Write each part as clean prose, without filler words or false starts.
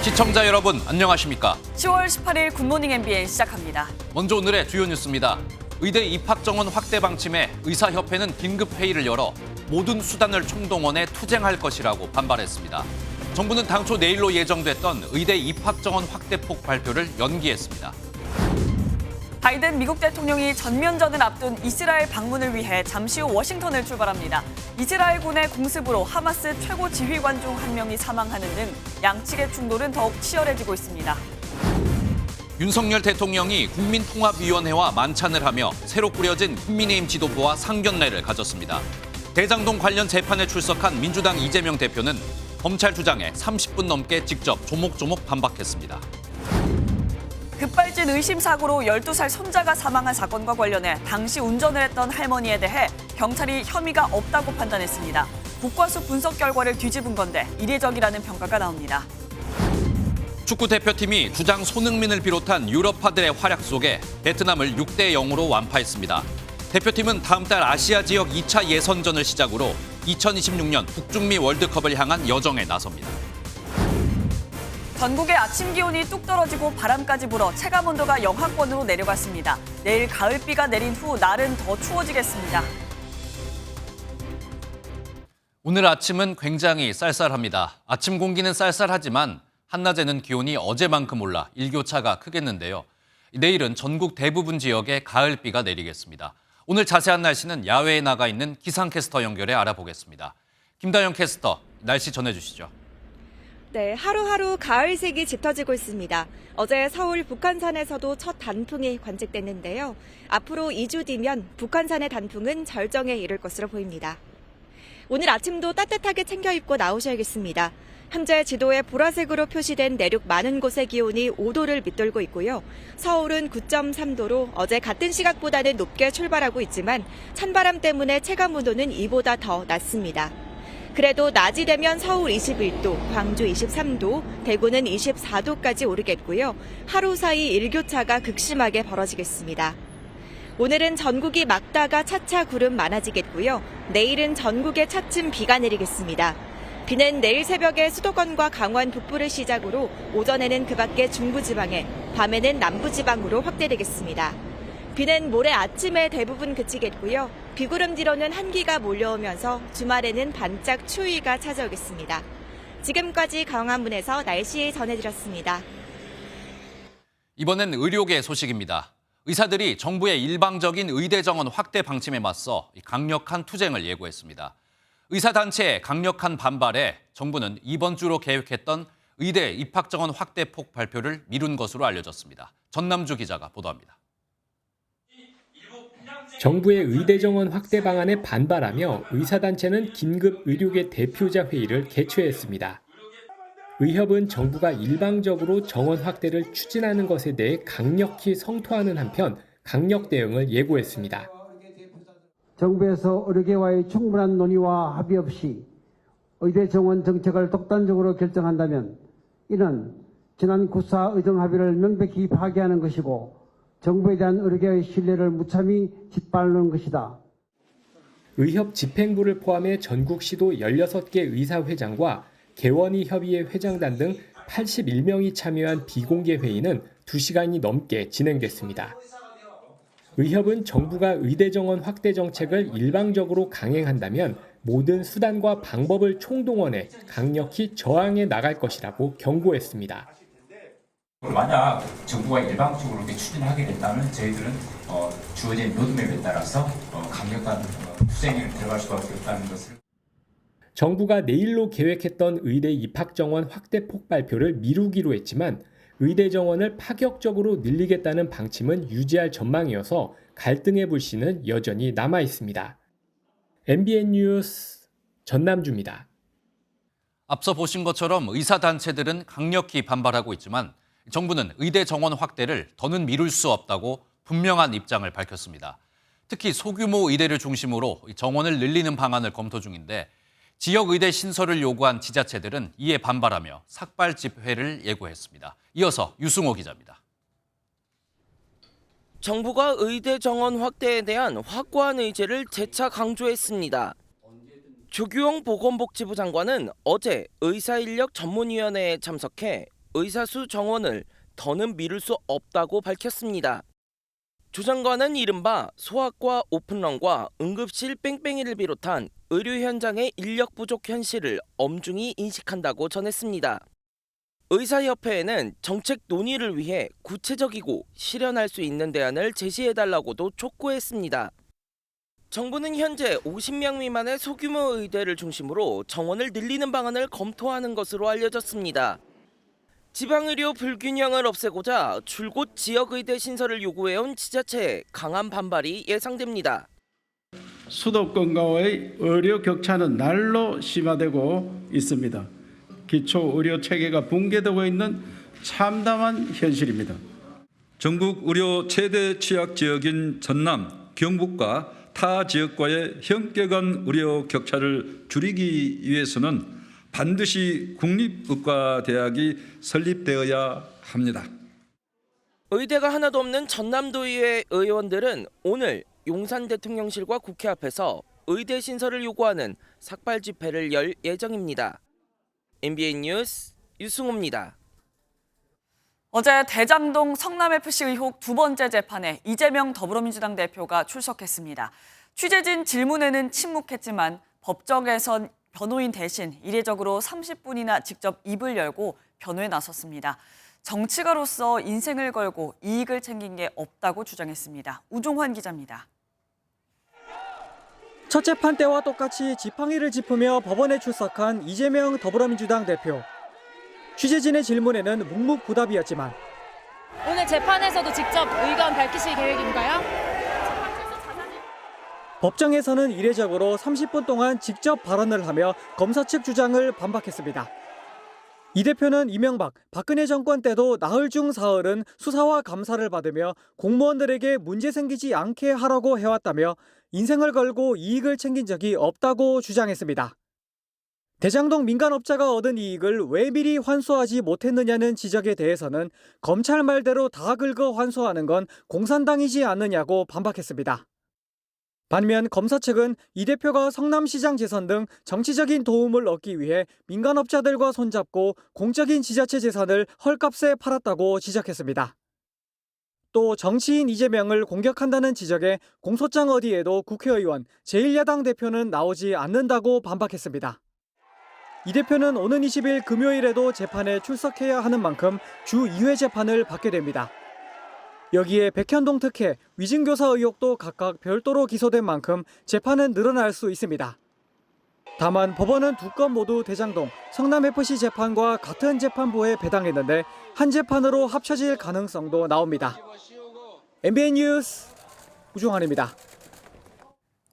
시청자 여러분 안녕하십니까? 10월 18일 굿모닝 MBN 시작합니다. 먼저 오늘의 주요 뉴스입니다. 의대 입학 정원 확대 방침에 의사협회는 긴급 회의를 열어 모든 수단을 총동원해 투쟁할 것이라고 반발했습니다. 정부는 당초 내일로 예정됐던 의대 입학 정원 확대폭 발표를 연기했습니다. 바이든 미국 대통령이 전면전을 앞둔 이스라엘 방문을 위해 잠시 후 워싱턴을 출발합니다. 이스라엘군의 공습으로 하마스 최고 지휘관 중 한 명이 사망하는 등 양측의 충돌은 더욱 치열해지고 있습니다. 윤석열 대통령이 국민통합위원회와 만찬을 하며 새로 꾸려진 국민의힘 지도부와 상견례를 가졌습니다. 대장동 관련 재판에 출석한 민주당 이재명 대표는 검찰 주장에 30분 넘게 직접 조목조목 반박했습니다. 급발진 의심 사고로 12살 손자가 사망한 사건과 관련해 당시 운전을 했던 할머니에 대해 경찰이 혐의가 없다고 판단했습니다. 국과수 분석 결과를 뒤집은 건데 이례적이라는 평가가 나옵니다. 축구 대표팀이 주장 손흥민을 비롯한 유럽파들의 활약 속에 베트남을 6대 0으로 완파했습니다. 대표팀은 다음 달 아시아 지역 2차 예선전을 시작으로 2026년 북중미 월드컵을 향한 여정에 나섭니다. 전국의 아침 기온이 뚝 떨어지고 바람까지 불어 체감온도가 영하권으로 내려갔습니다. 내일 가을비가 내린 후 날은 더 추워지겠습니다. 오늘 아침은 굉장히 쌀쌀합니다. 아침 공기는 쌀쌀하지만 한낮에는 기온이 어제만큼 올라 일교차가 크겠는데요. 내일은 전국 대부분 지역에 가을비가 내리겠습니다. 오늘 자세한 날씨는 야외에 나가 있는 기상캐스터 연결해 알아보겠습니다. 김다영 캐스터, 날씨 전해주시죠. 네, 하루하루 가을색이 짙어지고 있습니다. 어제 서울 북한산에서도 첫 단풍이 관측됐는데요. 앞으로 2주 뒤면 북한산의 단풍은 절정에 이를 것으로 보입니다. 오늘 아침도 따뜻하게 챙겨 입고 나오셔야겠습니다. 현재 지도에 보라색으로 표시된 내륙 많은 곳의 기온이 5도를 밑돌고 있고요. 서울은 9.3도로 어제 같은 시각보다는 높게 출발하고 있지만 찬바람 때문에 체감온도는 이보다 더 낮습니다. 그래도 낮이 되면 서울 21도, 광주 23도, 대구는 24도까지 오르겠고요. 하루 사이 일교차가 극심하게 벌어지겠습니다. 오늘은 전국이 맑다가 차차 구름 많아지겠고요. 내일은 전국에 차츰 비가 내리겠습니다. 비는 내일 새벽에 수도권과 강원 북부를 시작으로 오전에는 그 밖에 중부지방에, 밤에는 남부지방으로 확대되겠습니다. 비는 모레 아침에 대부분 그치겠고요. 비구름 뒤로는 한기가 몰려오면서 주말에는 반짝 추위가 찾아오겠습니다. 지금까지 광화문에서 날씨 전해드렸습니다. 이번엔 의료계 소식입니다. 의사들이 정부의 일방적인 의대 정원 확대 방침에 맞서 강력한 투쟁을 예고했습니다. 의사단체의 강력한 반발에 정부는 이번 주로 계획했던 의대 입학 정원 확대폭 발표를 미룬 것으로 알려졌습니다. 전남주 기자가 보도합니다. 정부의 의대 정원 확대 방안에 반발하며 의사단체는 긴급 의료계 대표자 회의를 개최했습니다. 의협은 정부가 일방적으로 정원 확대를 추진하는 것에 대해 강력히 성토하는 한편 강력 대응을 예고했습니다. 정부에서 의료계와의 충분한 논의와 합의 없이 의대 정원 정책을 독단적으로 결정한다면 이는 지난 구사 의정 합의를 명백히 파기하는 것이고 정부에 대한 의료계의 신뢰를 무참히 짓밟는 것이다. 의협 집행부를 포함해 전국시도 16개 의사회장과 개원의 협의회 회장단 등 81명이 참여한 비공개 회의는 2시간이 넘게 진행됐습니다. 의협은 정부가 의대 정원 확대 정책을 일방적으로 강행한다면 모든 수단과 방법을 총동원해 강력히 저항해 나갈 것이라고 경고했습니다. 만약 정부가 일방적으로 이렇게 추진하게 된다면 저희들은 주어진 로드맵에 따라서 강력한 투쟁에 들어갈 수밖에 없다는 것을. 정부가 내일로 계획했던 의대 입학 정원 확대폭 발표를 미루기로 했지만 의대 정원을 파격적으로 늘리겠다는 방침은 유지할 전망이어서 갈등의 불씨는 여전히 남아 있습니다. MBN 뉴스 전남주입니다. 앞서 보신 것처럼 의사단체들은 강력히 반발하고 있지만 정부는 의대 정원 확대를 더는 미룰 수 없다고 분명한 입장을 밝혔습니다. 특히 소규모 의대를 중심으로 정원을 늘리는 방안을 검토 중인데 지역 의대 신설을 요구한 지자체들은 이에 반발하며 삭발 집회를 예고했습니다. 이어서 유승호 기자입니다. 정부가 의대 정원 확대에 대한 확고한 의지를 재차 강조했습니다. 조규영 보건복지부 장관은 어제 의사인력 전문위원회에 참석해 의사수 정원을 더는 미룰 수 없다고 밝혔습니다. 조 장관은 이른바 소아과 오픈런과 응급실 뺑뺑이를 비롯한 의료 현장의 인력 부족 현실을 엄중히 인식한다고 전했습니다. 의사협회에는 정책 논의를 위해 구체적이고 실현할 수 있는 대안을 제시해달라고도 촉구했습니다. 정부는 현재 50명 미만의 소규모 의대를 중심으로 정원을 늘리는 방안을 검토하는 것으로 알려졌습니다. 지방의료 불균형을 없애고자 줄곧 지역의대 신설을 요구해온 지자체의 강한 반발이 예상됩니다. 수도권과의 의료 격차는 날로 심화되고 있습니다. 기초 의료 체계가 붕괴되고 있는 참담한 현실입니다. 전국 의료 최대 취약 지역인 전남, 경북과 타 지역과의 현격한 의료 격차를 줄이기 위해서는 반드시 국립의과대학이 설립되어야 합니다. 의대가 하나도 없는 전남도의회 의원들은 오늘 용산 대통령실과 국회 앞에서 의대 신설을 요구하는 삭발 집회를 열 예정입니다. MBN 뉴스 유승호입니다. 어제 대장동 성남FC 의혹 두 번째 재판에 이재명 더불어민주당 대표가 출석했습니다. 취재진 질문에는 침묵했지만 법정에선 변호인 대신 이례적으로 30분이나 직접 입을 열고 변호에 나섰습니다. 정치가로서 인생을 걸고 이익을 챙긴 게 없다고 주장했습니다. 우종환 기자입니다. 첫 재판 때와 똑같이 지팡이를 짚으며 법원에 출석한 이재명 더불어민주당 대표. 취재진의 질문에는 묵묵부답이었지만 오늘 재판에서도 직접 의견 밝히실 계획인가요? 법정에서는 이례적으로 30분 동안 직접 발언을 하며 검사 측 주장을 반박했습니다. 이 대표는 이명박, 박근혜 정권 때도 나흘 중 사흘은 수사와 감사를 받으며 공무원들에게 문제 생기지 않게 하라고 해왔다며 인생을 걸고 이익을 챙긴 적이 없다고 주장했습니다. 대장동 민간업자가 얻은 이익을 왜 미리 환수하지 못했느냐는 지적에 대해서는 검찰 말대로 다 긁어 환수하는 건 공산당이지 않느냐고 반박했습니다. 반면 검사 측은 이 대표가 성남시장 재선 등 정치적인 도움을 얻기 위해 민간업자들과 손잡고 공적인 지자체 재산을 헐값에 팔았다고 지적했습니다. 또 정치인 이재명을 공격한다는 지적에 공소장 어디에도 국회의원, 제1야당 대표는 나오지 않는다고 반박했습니다. 이 대표는 오는 20일 금요일에도 재판에 출석해야 하는 만큼 주 2회 재판을 받게 됩니다. 여기에 백현동 특혜, 위증교사 의혹도 각각 별도로 기소된 만큼 재판은 늘어날 수 있습니다. 다만 법원은 두 건 모두 대장동, 성남FC 재판과 같은 재판부에 배당했는데 한 재판으로 합쳐질 가능성도 나옵니다. MBN 뉴스 우종환입니다.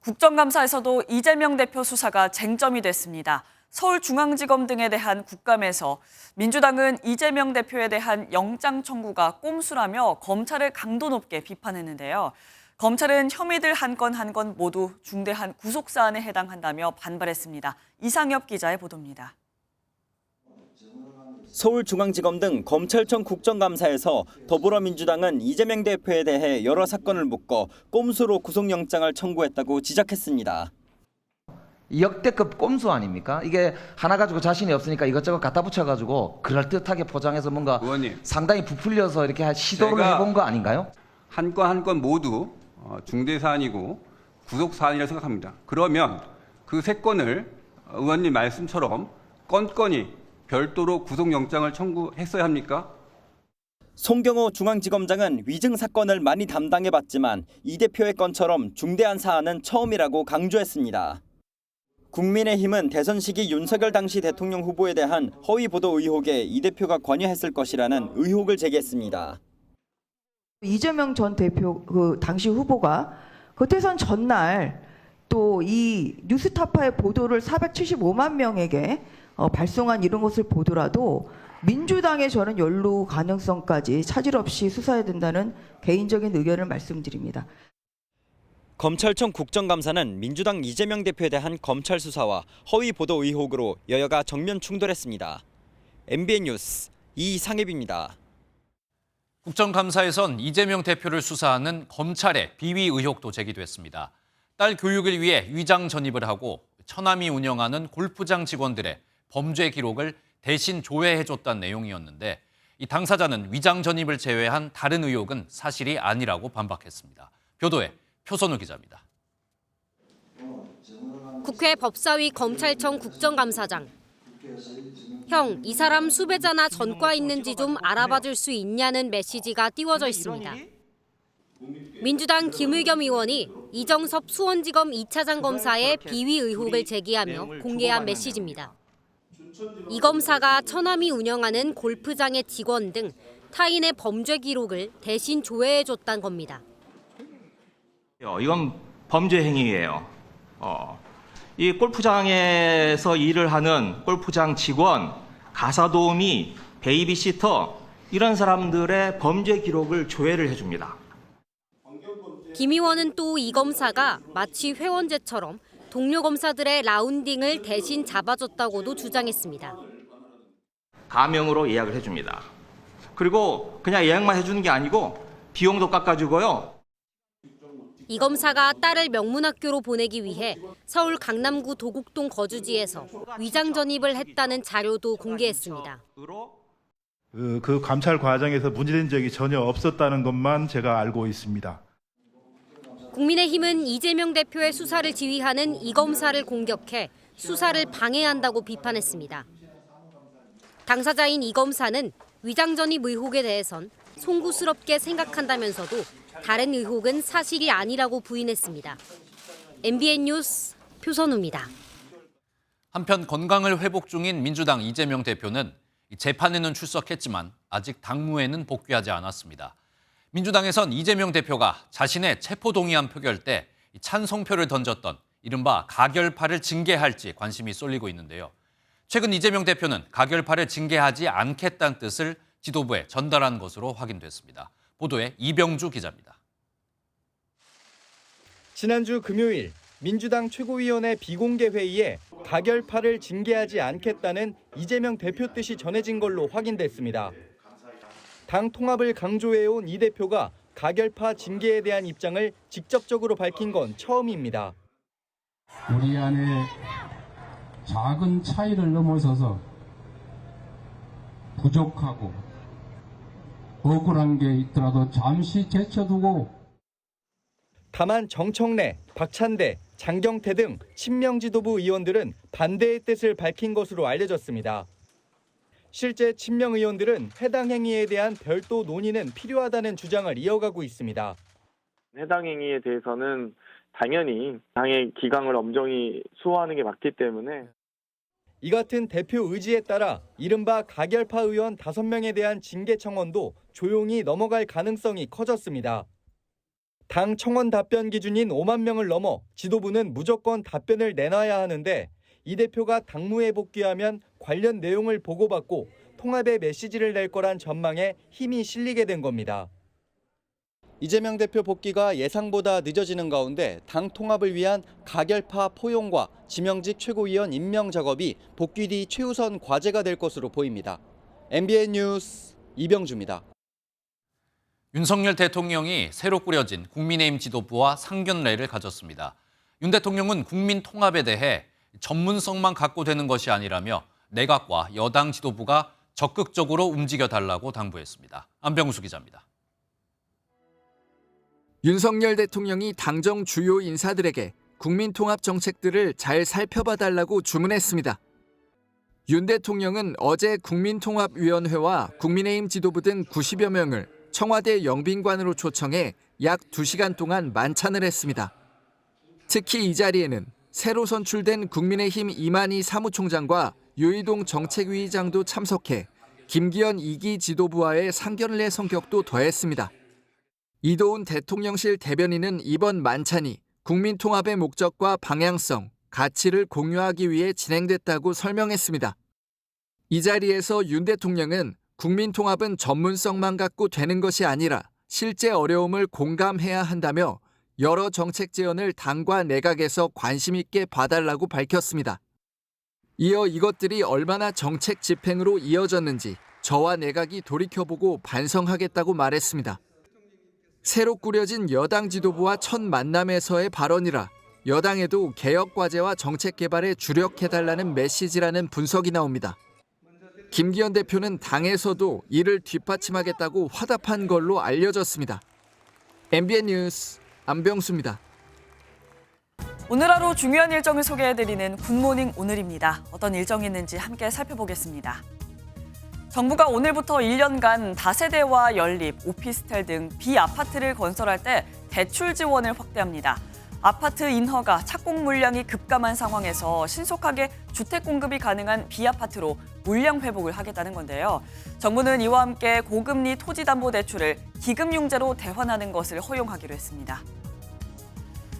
국정감사에서도 이재명 대표 수사가 쟁점이 됐습니다. 서울중앙지검 등에 대한 국감에서 민주당은 이재명 대표에 대한 영장 청구가 꼼수라며 검찰을 강도 높게 비판했는데요. 검찰은 혐의들 한 건 모두 중대한 구속사안에 해당한다며 반발했습니다. 이상엽 기자의 보도입니다. 서울중앙지검 등 검찰청 국정감사에서 더불어민주당은 이재명 대표에 대해 여러 사건을 묶어 꼼수로 구속영장을 청구했다고 지적했습니다. 역대급 꼼수 아닙니까? 이게 하나 가지고 자신이 없으니까 이것저것 갖다 붙여가지고 그럴듯하게 포장해서 뭔가 의원님, 상당히 부풀려서 이렇게 시도를 해본 거 아닌가요? 한 건 모두 중대사안이고 구속사안이라고 생각합니다. 그러면 그 세 건을 의원님 말씀처럼 건건이 별도로 구속영장을 청구했어야 합니까? 송경호 중앙지검장은 위증 사건을 많이 담당해봤지만 이 대표의 건처럼 중대한 사안은 처음이라고 강조했습니다. 국민의힘은 대선 시기 윤석열 당시 대통령 후보에 대한 허위 보도 의혹에 이 대표가 관여했을 것이라는 의혹을 제기했습니다. 이재명 전 대표 당시 후보가 그 대선 전날 또 이 뉴스타파의 보도를 475만 명에게 발송한 이런 것을 보더라도 민주당의 저는 연루 가능성까지 차질 없이 수사해야 된다는 개인적인 의견을 말씀드립니다. 검찰청 국정감사는 민주당 이재명 대표에 대한 검찰 수사와 허위 보도 의혹으로 여야가 정면 충돌했습니다. MBN 뉴스 이상엽입니다. 국정감사에선 이재명 대표를 수사하는 검찰의 비위 의혹도 제기됐습니다. 딸 교육을 위해 위장 전입을 하고 처남이 운영하는 골프장 직원들의 범죄 기록을 대신 조회해줬다는 내용이었는데 이 당사자는 위장 전입을 제외한 다른 의혹은 사실이 아니라고 반박했습니다. 교도의 표선우 기자입니다. 국회 법사위 검찰청 국정감사장. 형, 이 사람 수배자나 전과 있는지 좀 알아봐줄 수 있냐는 메시지가 띄워져 있습니다. 민주당 김의겸 의원이 이정섭 수원지검 2차장 검사의 비위 의혹을 제기하며 공개한 메시지입니다. 이 검사가 처남이 운영하는 골프장의 직원 등 타인의 범죄 기록을 대신 조회해줬다는 겁니다. 이건 범죄 행위예요. 이 골프장에서 일을 하는 골프장 직원, 가사도우미, 베이비시터 이런 사람들의 범죄 기록을 조회를 해줍니다. 김 의원은 또 이 검사가 마치 회원제처럼 동료 검사들의 라운딩을 대신 잡아줬다고도 주장했습니다. 가명으로 예약을 해줍니다. 그리고 그냥 예약만 해주는 게 아니고 비용도 깎아주고요. 이 검사가 딸을 명문학교로 보내기 위해 서울 강남구 도곡동 거주지에서 위장 전입을 했다는 자료도 공개했습니다. 그 감찰 과정에서 문제된 적이 전혀 없었다는 것만 제가 알고 있습니다. 국민의힘은 이재명 대표의 수사를 지휘하는 이 검사를 공격해 수사를 방해한다고 비판했습니다. 당사자인 이 검사는 위장 전입 의혹에 대해선 송구스럽게 생각한다면서도 다른 의혹은 사실이 아니라고 부인했습니다. MBN 뉴스 표선우입니다. 한편 건강을 회복 중인 민주당 이재명 대표는 재판에는 출석했지만 아직 당무에는 복귀하지 않았습니다. 민주당에선 이재명 대표가 자신의 체포동의안 표결 때 찬성표를 던졌던 이른바 가결파를 징계할지 관심이 쏠리고 있는데요. 최근 이재명 대표는 가결파를 징계하지 않겠다는 뜻을 지도부에 전달한 것으로 확인됐습니다. 보도에 이병주 기자입니다. 지난주 금요일 민주당 최고위원회 비공개 회의에 가결파를 징계하지 않겠다는 이재명 대표 뜻이 전해진 걸로 확인됐습니다. 당 통합을 강조해온 이 대표가 가결파 징계에 대한 입장을 직접적으로 밝힌 건 처음입니다. 우리 안에 작은 차이를 넘어서서 부족하고 억울한 게 있더라도 잠시 제쳐두고 다만 정청래, 박찬대, 장경태 등 친명 지도부 의원들은 반대의 뜻을 밝힌 것으로 알려졌습니다. 실제 친명 의원들은 해당 행위에 대한 별도 논의는 필요하다는 주장을 이어가고 있습니다. 해당 행위에 대해서는 당연히 당의 기강을 엄정히 수호하는 게 맞기 때문에 이 같은 대표 의지에 따라 이른바 가결파 의원 5명에 대한 징계 청원도 조용히 넘어갈 가능성이 커졌습니다. 당 청원 답변 기준인 5만 명을 넘어 지도부는 무조건 답변을 내놔야 하는데 이 대표가 당무에 복귀하면 관련 내용을 보고받고 통합의 메시지를 낼 거란 전망에 힘이 실리게 된 겁니다. 이재명 대표 복귀가 예상보다 늦어지는 가운데 당 통합을 위한 가결파 포용과 지명직 최고위원 임명 작업이 복귀 뒤 최우선 과제가 될 것으로 보입니다. MBN 뉴스 이병주입니다. 윤석열 대통령이 새로 꾸려진 국민의힘 지도부와 상견례를 가졌습니다. 윤 대통령은 국민 통합에 대해 전문성만 갖고 되는 것이 아니라며 내각과 여당 지도부가 적극적으로 움직여달라고 당부했습니다. 안병수 기자입니다. 윤석열 대통령이 당정 주요 인사들에게 국민 통합 정책들을 잘 살펴봐달라고 주문했습니다. 윤 대통령은 어제 국민통합위원회와 국민의힘 지도부 등 90여 명을 청와대 영빈관으로 초청해 약 2시간 동안 만찬을 했습니다. 특히 이 자리에는 새로 선출된 국민의힘 이만희 사무총장과 유이동 정책위의장도 참석해 김기현 2기 지도부와의 상견례 성격도 더했습니다. 이도훈 대통령실 대변인은 이번 만찬이 국민 통합의 목적과 방향성, 가치를 공유하기 위해 진행됐다고 설명했습니다. 이 자리에서 윤 대통령은 국민 통합은 전문성만 갖고 되는 것이 아니라 실제 어려움을 공감해야 한다며 여러 정책 제언을 당과 내각에서 관심 있게 봐달라고 밝혔습니다. 이어 이것들이 얼마나 정책 집행으로 이어졌는지 저와 내각이 돌이켜보고 반성하겠다고 말했습니다. 새로 꾸려진 여당 지도부와 첫 만남에서의 발언이라 여당에도 개혁 과제와 정책 개발에 주력해달라는 메시지라는 분석이 나옵니다. 김기현 대표는 당에서도 이를 뒷받침하겠다고 화답한 걸로 알려졌습니다. MBN 뉴스 안병수입니다. 오늘 하루 중요한 일정을 소개해드리는 굿모닝 오늘입니다. 어떤 일정이 있는지 함께 살펴보겠습니다. 정부가 오늘부터 1년간 다세대와 연립, 오피스텔 등 비아파트를 건설할 때 대출 지원을 확대합니다. 아파트 인허가, 착공 물량이 급감한 상황에서 신속하게 주택 공급이 가능한 비아파트로 물량 회복을 하겠다는 건데요. 정부는 이와 함께 고금리 토지담보대출을 기금융제로 대환하는 것을 허용하기로 했습니다.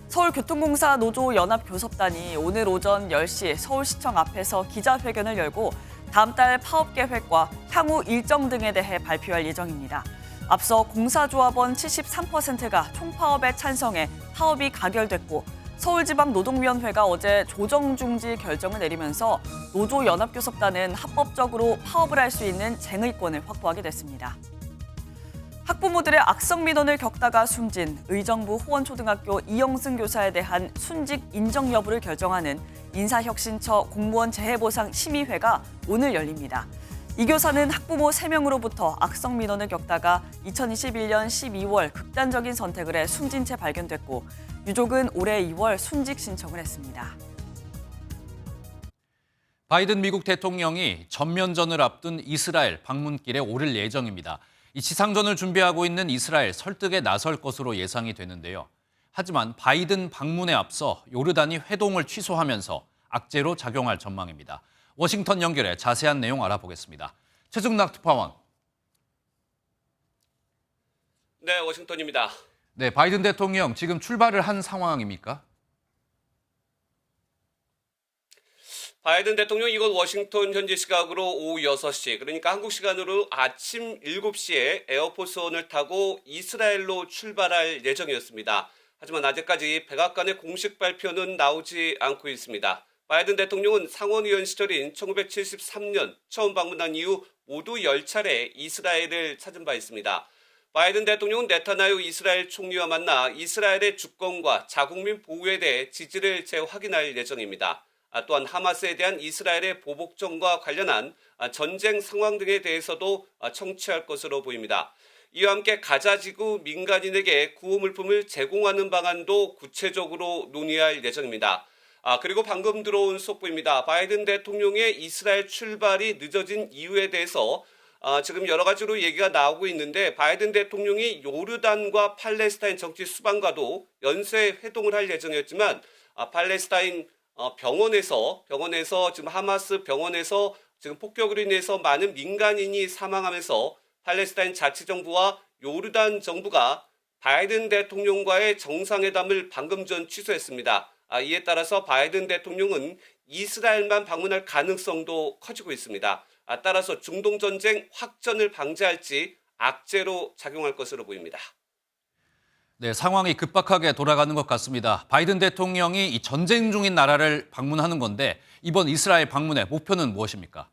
서울교통공사 노조연합교섭단이 오늘 오전 10시 서울시청 앞에서 기자회견을 열고 다음 달 파업 계획과 향후 일정 등에 대해 발표할 예정입니다. 앞서 공사조합원 73%가 총파업에 찬성해 파업이 가결됐고 서울지방노동위원회가 어제 조정중지 결정을 내리면서 노조연합교섭단은 합법적으로 파업을 할 수 있는 쟁의권을 확보하게 됐습니다. 학부모들의 악성 민원을 겪다가 숨진 의정부 호원초등학교 이영승 교사에 대한 순직 인정 여부를 결정하는 인사혁신처 공무원 재해보상 심의회가 오늘 열립니다. 이 교사는 학부모 3명으로부터 악성 민원을 겪다가 2021년 12월 극단적인 선택을 해 숨진 채 발견됐고 유족은 올해 2월 순직 신청을 했습니다. 바이든 미국 대통령이 전면전을 앞둔 이스라엘 방문길에 오를 예정입니다. 이 지상전을 준비하고 있는 이스라엘 설득에 나설 것으로 예상이 되는데요. 하지만 바이든 방문에 앞서 요르단이 회동을 취소하면서 악재로 작용할 전망입니다. 워싱턴 연결해 자세한 내용 알아보겠습니다. 최중락 특파원. 네, 워싱턴입니다. 네, 바이든 대통령 지금 출발을 한 상황입니까? 바이든 대통령 이곳 워싱턴 현지 시각으로 오후 6시, 그러니까 한국 시간으로 아침 7시에 에어포스원을 타고 이스라엘로 출발할 예정이었습니다. 하지만 아직까지 백악관의 공식 발표는 나오지 않고 있습니다. 바이든 대통령은 상원의원 시절인 1973년 처음 방문한 이후 모두 10차례 이스라엘을 찾은 바 있습니다. 바이든 대통령은 네타냐후 이스라엘 총리와 만나 이스라엘의 주권과 자국민 보호에 대해 지지를 재확인할 예정입니다. 또한 하마스에 대한 이스라엘의 보복전과 관련한 전쟁 상황 등에 대해서도 청취할 것으로 보입니다. 이와 함께 가자지구 민간인에게 구호물품을 제공하는 방안도 구체적으로 논의할 예정입니다. 그리고 방금 들어온 속보입니다. 바이든 대통령의 이스라엘 출발이 늦어진 이유에 대해서 지금 여러 가지로 얘기가 나오고 있는데 바이든 대통령이 요르단과 팔레스타인 정치 수반과도 연쇄 회동을 할 예정이었지만 팔레스타인 병원에서 지금 하마스 병원에서 지금 폭격으로 인해서 많은 민간인이 사망하면서 팔레스타인 자치정부와 요르단 정부가 바이든 대통령과의 정상회담을 방금 전 취소했습니다. 이에 따라서 바이든 대통령은 이스라엘만 방문할 가능성도 커지고 있습니다. 따라서 중동 전쟁 확전을 방지할지 악재로 작용할 것으로 보입니다. 네, 상황이 급박하게 돌아가는 것 같습니다. 바이든 대통령이 이 전쟁 중인 나라를 방문하는 건데 이번 이스라엘 방문의 목표는 무엇입니까?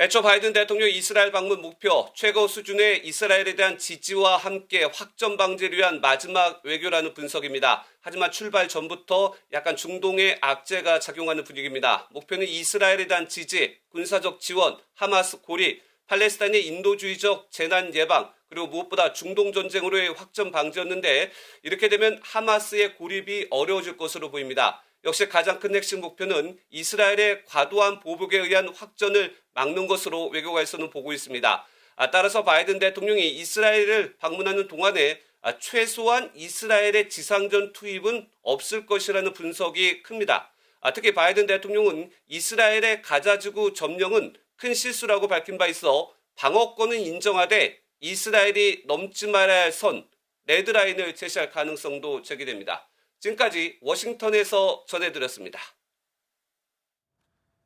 애초 바이든 대통령 이스라엘 방문 목표, 최고 수준의 이스라엘에 대한 지지와 함께 확전 방지를 위한 마지막 외교라는 분석입니다. 하지만 출발 전부터 약간 중동의 악재가 작용하는 분위기입니다. 목표는 이스라엘에 대한 지지, 군사적 지원, 하마스 고립, 팔레스타인의 인도주의적 재난 예방, 그리고 무엇보다 중동 전쟁으로의 확전 방지였는데 이렇게 되면 하마스의 고립이 어려워질 것으로 보입니다. 역시 가장 큰 핵심 목표는 이스라엘의 과도한 보복에 의한 확전을 막는 것으로 외교관에서는 보고 있습니다. 따라서 바이든 대통령이 이스라엘을 방문하는 동안에 최소한 이스라엘의 지상전 투입은 없을 것이라는 분석이 큽니다. 특히 바이든 대통령은 이스라엘의 가자지구 점령은 큰 실수라고 밝힌 바 있어 방어권은 인정하되 이스라엘이 넘지 말아야 할 선, 레드라인을 제시할 가능성도 제기됩니다. 지금까지 워싱턴에서 전해드렸습니다.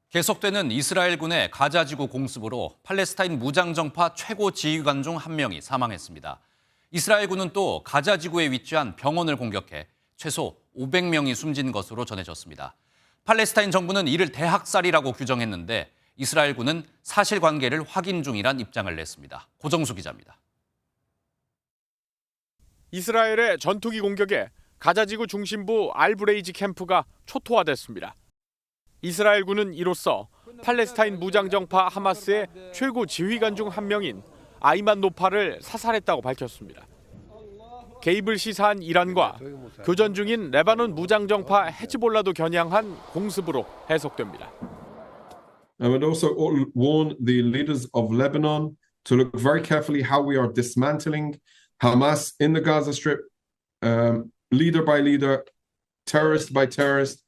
계속되는 이스라엘군의 가자지구 공습으로 팔레스타인 무장정파 최고 지휘관 중 한 명이 사망했습니다. 이스라엘군은 또 가자지구에 위치한 병원을 공격해 최소 500명이 숨진 것으로 전해졌습니다. 팔레스타인 정부는 이를 대학살이라고 규정했는데 이스라엘군은 사실관계를 확인 중이란 입장을 냈습니다. 고정수 기자입니다. 이스라엘의 전투기 공격에 가자지구 중심부 알브레이지 캠프가 초토화됐습니다. 이스라엘군은 이로써 팔레스타인 무장정파 하마스의 최고 지휘관 중 한 명인 아이만 노파를 사살했다고 밝혔습니다. 개입을 시사한 이란과 교전 중인 레바논 무장정파 헤즈볼라도 겨냥한 공습으로 해석됩니다. I would also warn the leaders of Lebanon to look very carefully how we are dismantling Hamas in the Gaza Strip, leader by leader, terrorist by terrorist,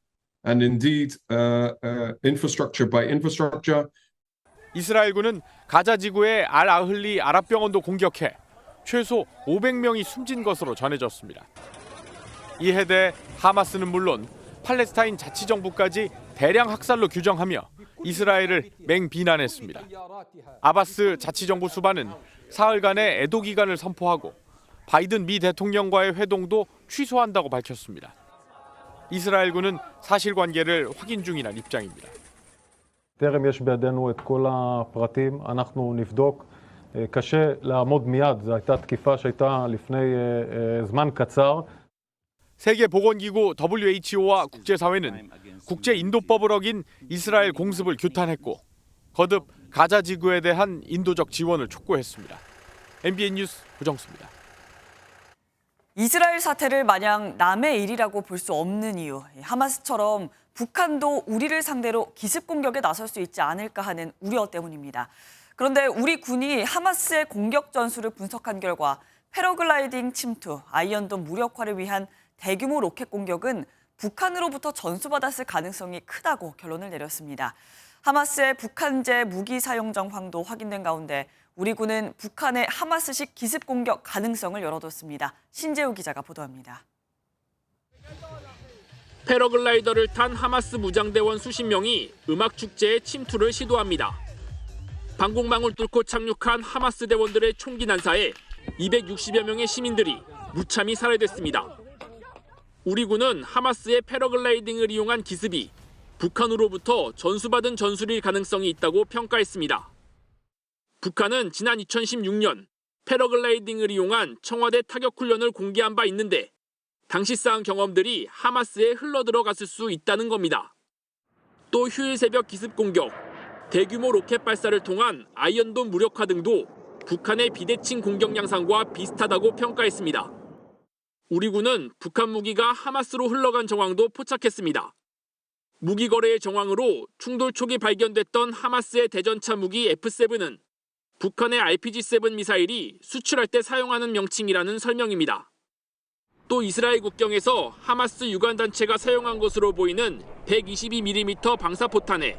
and indeed infrastructure by infrastructure. 이스라엘군은 가자 지구의 알-아흘리 아랍병원도 공격해 최소 500명이 숨진 것으로 전해졌습니다. 이에 대해 하마스는 물론 팔레스타인 자치정부까지 대량 학살로 규정하며 이스라엘을 맹비난했습니다. 아바스 자치정부 수반은 사흘간의 애도 기간을 선포하고 바이든 미 대통령과의 회동도 취소한다고 밝혔습니다. 이스라엘군은 사실관계를 확인 중이란 입장입니다. טרם יש בידינו את כל הפרטים, אנחנו נבדוק. קשה לעמוד מיד, זו הייתה תקיפה שהייתה לפני זמן קצר. 세계보건기구 WHO와 국제사회는 국제인도법을 어긴 이스라엘 공습을 규탄했고 거듭 가자 지구에 대한 인도적 지원을 촉구했습니다. MBN 뉴스 구정수입니다. 이스라엘 사태를 마냥 남의 일이라고 볼 수 없는 이유, 하마스처럼 북한도 우리를 상대로 기습 공격에 나설 수 있지 않을까 하는 우려 때문입니다. 그런데 우리 군이 하마스의 공격 전술을 분석한 결과 패러글라이딩 침투, 아이언돔 무력화를 위한 대규모 로켓 공격은 북한으로부터 전수받았을 가능성이 크다고 결론을 내렸습니다. 하마스의 북한제 무기 사용 정황도 확인된 가운데 우리 군은 북한의 하마스식 기습 공격 가능성을 열어뒀습니다. 신재우 기자가 보도합니다. 패러글라이더를 탄 하마스 무장대원 수십 명이 음악 축제에 침투를 시도합니다. 방공망을 뚫고 착륙한 하마스 대원들의 총기 난사에 260여 명의 시민들이 무참히 살해됐습니다. 우리 군은 하마스의 패러글라이딩을 이용한 기습이 북한으로부터 전수받은 전술일 가능성이 있다고 평가했습니다. 북한은 지난 2016년 패러글라이딩을 이용한 청와대 타격 훈련을 공개한 바 있는데 당시 쌓은 경험들이 하마스에 흘러들어갔을 수 있다는 겁니다. 또 휴일 새벽 기습 공격, 대규모 로켓 발사를 통한 아이언돔 무력화 등도 북한의 비대칭 공격 양상과 비슷하다고 평가했습니다. 우리 군은 북한 무기가 하마스로 흘러간 정황도 포착했습니다. 무기 거래의 정황으로 충돌 초기 발견됐던 하마스의 대전차 무기 F-7은 북한의 RPG-7 미사일이 수출할 때 사용하는 명칭이라는 설명입니다. 또 이스라엘 국경에서 하마스 유관단체가 사용한 것으로 보이는 122mm 방사포탄에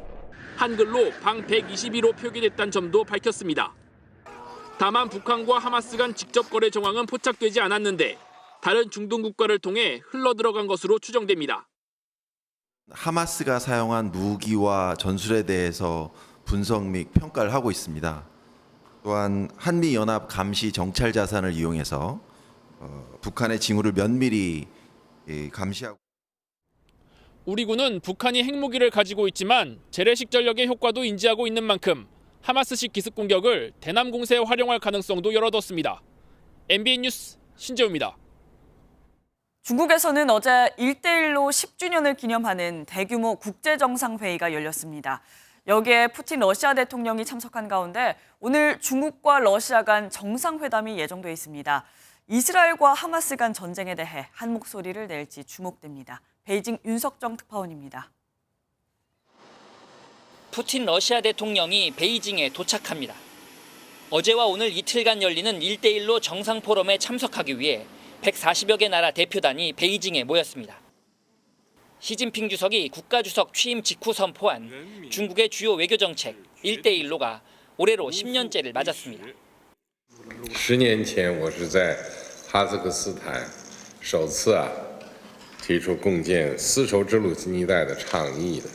한글로 방 122로 표기됐다는 점도 밝혔습니다. 다만 북한과 하마스 간 직접 거래 정황은 포착되지 않았는데 다른 중동 국가를 통해 흘러들어간 것으로 추정됩니다. 하마스가 사용한 무기와 전술에 대해서 분석 및 평가를 하고 있습니다. 또한 한미연합 감시 정찰 자산을 이용해서 북한의 징후를 면밀히 감시하고. 우리 군은 북한이 핵무기를 가지고 있지만 재래식 전력의 효과도 인지하고 있는 만큼 하마스식 기습 공격을 대남 공세에 활용할 가능성도 열어뒀습니다. MBN 뉴스 신재우입니다. 중국에서는 어제 1대1로 10주년을 기념하는 대규모 국제정상회의가 열렸습니다. 여기에 푸틴 러시아 대통령이 참석한 가운데 오늘 중국과 러시아 간 정상회담이 예정돼 있습니다. 이스라엘과 하마스 간 전쟁에 대해 한 목소리를 낼지 주목됩니다. 베이징 윤석정 특파원입니다. 푸틴 러시아 대통령이 베이징에 도착합니다. 어제와 오늘 이틀간 열리는 1대1로 정상포럼에 참석하기 위해 140여 개 나라 대표단이 베이징에 모였습니다. 시진핑 주석이 국가주석 취임 직후 선포한 중국의 주요 외교정책 1대1로가 올해로 10년째를 맞았습니다. 10年前我是在哈萨克斯坦首次提出共建丝绸之路经济带的倡议的，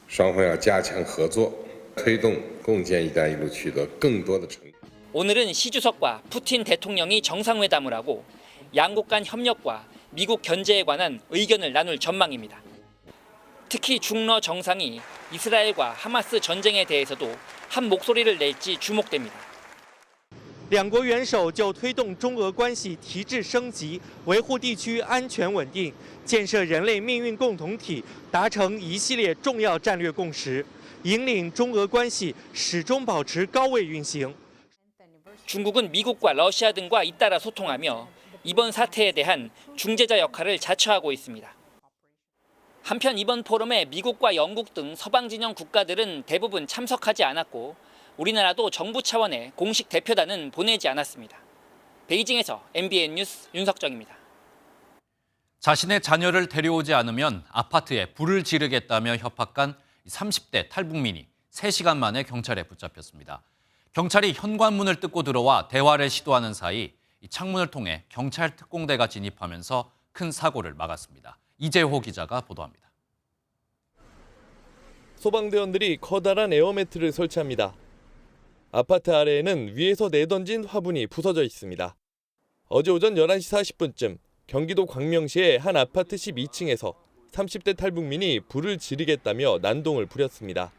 双方要加强合作，推动共建“一带一路”取得更多的成果。 오늘은 시 주석과 푸틴 대통령이 정상회담을 하고 양국 간 협력과 미국 견제에 관한 의견을 나눌 전망입니다. 특히 중러 정상이 이스라엘과 하마스 전쟁에 대해서도 한 목소리를 낼지 주목됩니다. 两国元首就推动中俄关系提质升级，维护地区安全稳定，建设人类命运共同体，达成一系列重要战略共识，引领中俄关系始终保持高位运行。 중국은 미국과 러시아 등과 잇따라 소통하며 이번 사태에 대한 중재자 역할을 자처하고 있습니다. 한편 이번 포럼에 미국과 영국 등 서방 진영 국가들은 대부분 참석하지 않았고 우리나라도 정부 차원의 공식 대표단은 보내지 않았습니다. 베이징에서 MBN 뉴스 윤석정입니다. 자신의 자녀를 데려오지 않으면 아파트에 불을 지르겠다며 협박한 30대 탈북민이 3시간 만에 경찰에 붙잡혔습니다. 경찰이 현관문을 뜯고 들어와 대화를 시도하는 사이 창문을 통해 경찰 특공대가 진입하면서 큰 사고를 막았습니다. 이재호 기자가 보도합니다. 소방대원들이 커다란 에어매트를 설치합니다. 아파트 아래에는 위에서 내던진 화분이 부서져 있습니다. 어제 오전 11시 40분쯤 경기도 광명시의 한 아파트 12층에서 30대 탈북민이 불을 지르겠다며 난동을 부렸습니다.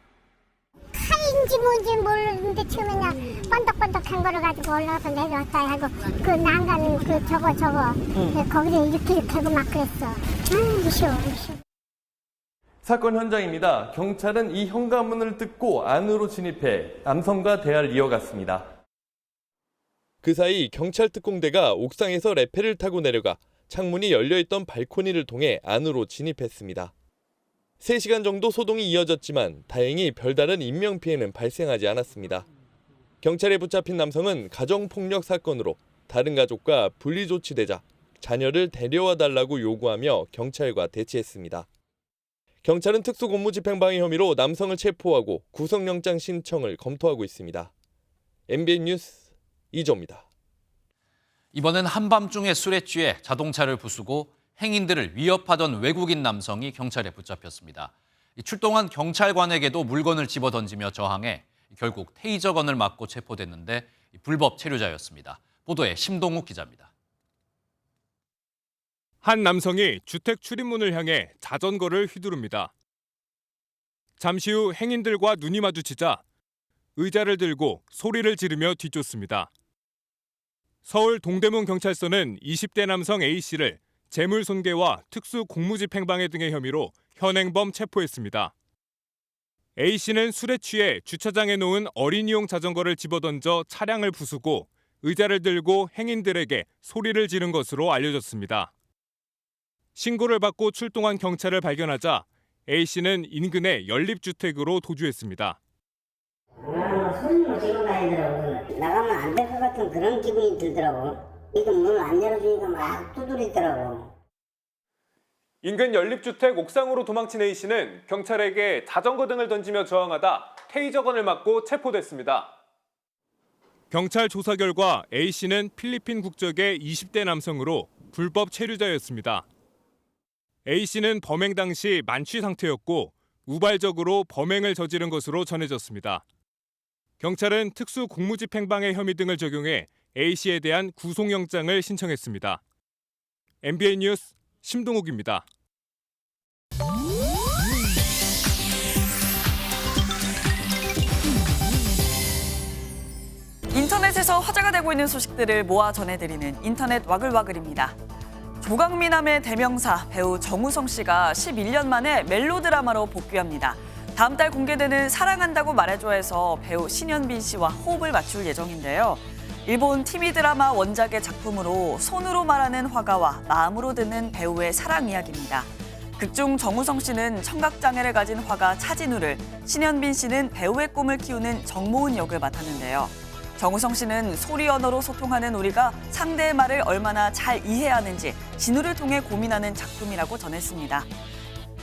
칼인지 뭔지 모르는데 처음에는 번덕번덕한 거를 가지고 올라가서 내려왔다 하고 그 난간 저거 거기를 이렇게 하고 막 그랬어. 무서워. 사건 현장입니다. 경찰은 이 현관문을 뜯고 안으로 진입해 남성과 대화를 이어갔습니다. 그 사이 경찰 특공대가 옥상에서 레펠을 타고 내려가 창문이 열려있던 발코니를 통해 안으로 진입했습니다. 3시간 정도 소동이 이어졌지만 다행히 별다른 인명피해는 발생하지 않았습니다. 경찰에 붙잡힌 남성은 가정폭력 사건으로 다른 가족과 분리조치되자 자녀를 데려와 달라고 요구하며 경찰과 대치했습니다. 경찰은 특수공무집행방해 혐의로 남성을 체포하고 구속영장 신청을 검토하고 있습니다. MBN 뉴스 이조입니다. 이번엔 한밤중에 술에 취해 자동차를 부수고 행인들을 위협하던 외국인 남성이 경찰에 붙잡혔습니다. 출동한 경찰관에게도 물건을 집어던지며 저항해 결국 테이저건을 맞고 체포됐는데 불법 체류자였습니다. 보도에 심동욱 기자입니다. 한 남성이 주택 출입문을 향해 자전거를 휘두릅니다. 잠시 후 행인들과 눈이 마주치자 의자를 들고 소리를 지르며 뒤쫓습니다. 서울 동대문 경찰서는 20대 남성 A씨를 재물손괴와 특수공무집행방해 등의 혐의로 현행범 체포했습니다. A씨는 술에 취해 주차장에 놓은 어린이용 자전거를 집어던져 차량을 부수고 의자를 들고 행인들에게 소리를 지른 것으로 알려졌습니다. 신고를 받고 출동한 경찰을 발견하자 A씨는 인근의 연립주택으로 도주했습니다. 소리를 지르고 다니더라고. 나가면 안 될 것 같은 그런 기분이 들더라고. 이거 문 안 열어주니까 막 두드리더라고. 인근 연립주택 옥상으로 도망친 A씨는 경찰에게 자전거 등을 던지며 저항하다 테이저건을 맞고 체포됐습니다. 경찰 조사 결과 A씨는 필리핀 국적의 20대 남성으로 불법 체류자였습니다. A씨는 범행 당시 만취 상태였고 우발적으로 범행을 저지른 것으로 전해졌습니다. 경찰은 특수공무집행방해 혐의 등을 적용해 A씨에 대한 구속영장을 신청했습니다. MBN 뉴스 심동욱입니다. 인터넷에서 화제가 되고 있는 소식들을 모아 전해드리는 인터넷 와글와글입니다. 조강미남의 대명사 배우 정우성 씨가 11년 만에 멜로드라마로 복귀합니다. 다음 달 공개되는 사랑한다고 말해줘에서 배우 신현빈 씨와 호흡을 맞출 예정인데요. 일본 TV 드라마 원작의 작품으로 손으로 말하는 화가와 마음으로 듣는 배우의 사랑 이야기입니다. 극중 정우성 씨는 청각장애를 가진 화가 차진우를, 신현빈 씨는 배우의 꿈을 키우는 정모은 역을 맡았는데요. 정우성 씨는 소리 언어로 소통하는 우리가 상대의 말을 얼마나 잘 이해해야 하는지 진우를 통해 고민하는 작품이라고 전했습니다.